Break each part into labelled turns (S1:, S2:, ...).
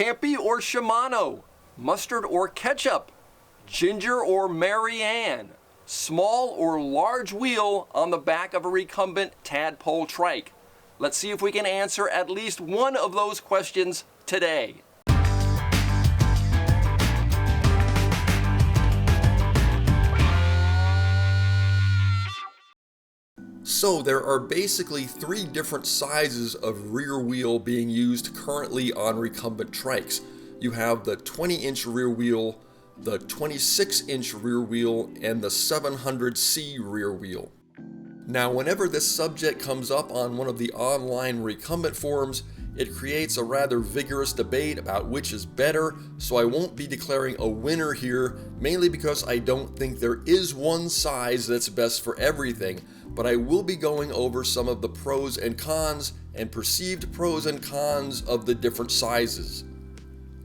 S1: Campy or Shimano? Mustard or ketchup? Ginger or Marianne? Small or large wheel on the back of a recumbent tadpole trike? Let's see if we can answer at least one of those questions today. So there are basically three different sizes of rear wheel being used currently on recumbent trikes. You have the 20-inch rear wheel, the 26-inch rear wheel, and the 700C rear wheel. Now, whenever this subject comes up on one of the online recumbent forums, it creates a rather vigorous debate about which is better, so I won't be declaring a winner here, mainly because I don't think there is one size that's best for everything, but I will be going over some of the pros and cons and perceived pros and cons of the different sizes.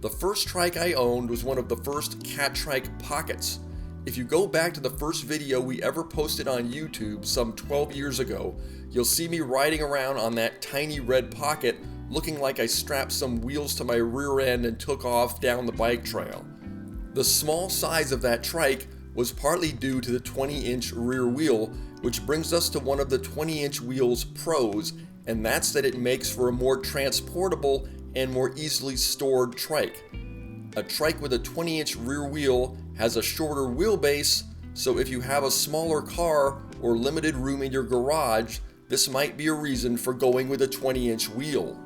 S1: The first trike I owned was one of the first cat trike pockets. If you go back to the first video we ever posted on YouTube some 12 years ago, you'll see me riding around on that tiny red pocket looking like I strapped some wheels to my rear end and took off down the bike trail. The small size of that trike was partly due to the 20-inch rear wheel, which brings us to one of the 20-inch wheel's pros, and that's that it makes for a more transportable and more easily stored trike. A trike with a 20-inch rear wheel has a shorter wheelbase, so if you have a smaller car or limited room in your garage, this might be a reason for going with a 20-inch wheel.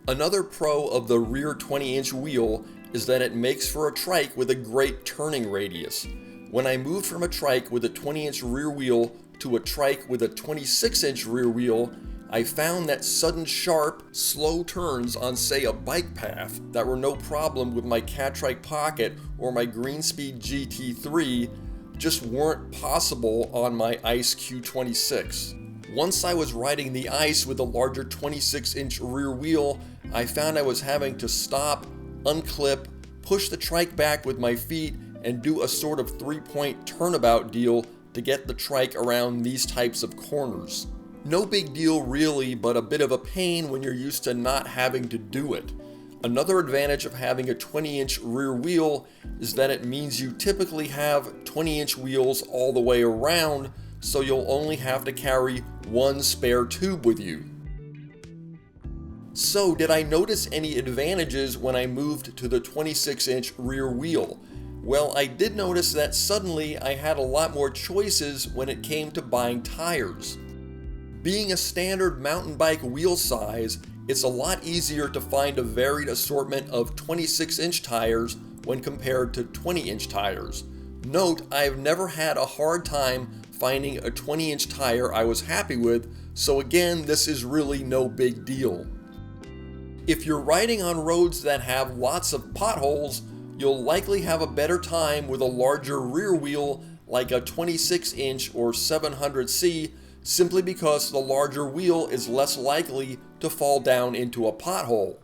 S1: Another pro of the rear 20-inch wheel is that it makes for a trike with a great turning radius. When I moved from a trike with a 20-inch rear wheel to a trike with a 26-inch rear wheel, I found that sudden sharp, slow turns on, say, a bike path that were no problem with my cat trike pocket or my Greenspeed GT3 just weren't possible on my Ice Q26. Once I was riding the ice with a larger 26-inch rear wheel, I found I was having to stop, unclip, push the trike back with my feet, and do a sort of three-point turnabout deal to get the trike around these types of corners. No big deal really, but a bit of a pain when you're used to not having to do it. Another advantage of having a 20-inch rear wheel is that it means you typically have 20-inch wheels all the way around, so you'll only have to carry one spare tube with you. So, did I notice any advantages when I moved to the 26-inch rear wheel? Well, I did notice that suddenly I had a lot more choices when it came to buying tires. Being a standard mountain bike wheel size, it's a lot easier to find a varied assortment of 26-inch tires when compared to 20-inch tires. Note, I've never had a hard time finding a 20-inch tire I was happy with, so again, this is really no big deal. If you're riding on roads that have lots of potholes, you'll likely have a better time with a larger rear wheel like a 26-inch or 700C, simply because the larger wheel is less likely to fall down into a pothole.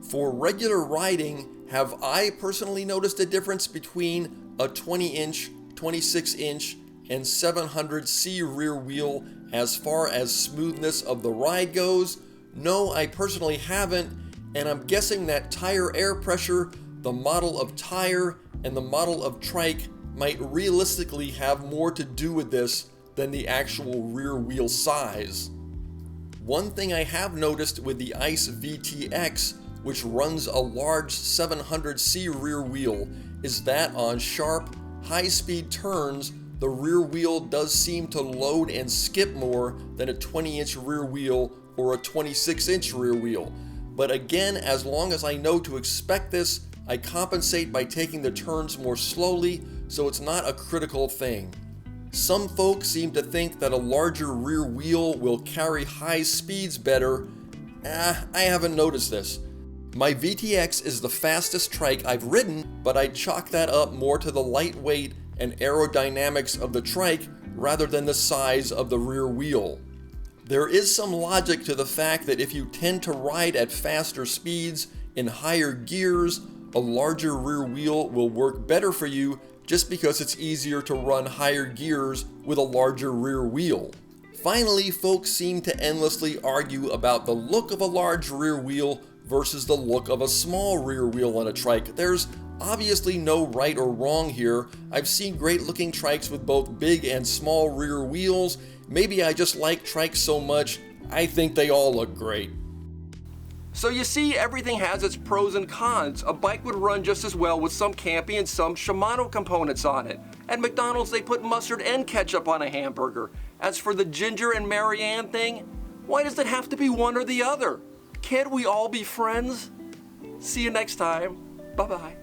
S1: For regular riding, have I personally noticed a difference between a 20-inch, 26-inch, and 700C rear wheel as far as smoothness of the ride goes? No, I personally haven't, and I'm guessing that tire air pressure, the model of tire, and the model of trike might realistically have more to do with this than the actual rear wheel size. One thing I have noticed with the Ice VTX, which runs a large 700C rear wheel, is that on sharp, high-speed turns, the rear wheel does seem to load and skip more than a 20-inch rear wheel or a 26-inch rear wheel. But again, as long as I know to expect this, I compensate by taking the turns more slowly, so it's not a critical thing. Some folks seem to think that a larger rear wheel will carry high speeds better. I haven't noticed this. My VTX is the fastest trike I've ridden, but I chalk that up more to the lightweight and aerodynamics of the trike rather than the size of the rear wheel. There is some logic to the fact that if you tend to ride at faster speeds in higher gears, a larger rear wheel will work better for you just because it's easier to run higher gears with a larger rear wheel. Finally, folks seem to endlessly argue about the look of a large rear wheel versus the look of a small rear wheel on a trike. There's obviously no right or wrong here. I've seen great looking trikes with both big and small rear wheels. Maybe I just like trikes so much, I think they all look great. So you see, everything has its pros and cons. A bike would run just as well with some Campy and some Shimano components on it. At McDonald's they put mustard and ketchup on a hamburger. As for the Ginger and Marianne thing, why does it have to be one or the other? Can't we all be friends? See you next time. Bye-bye.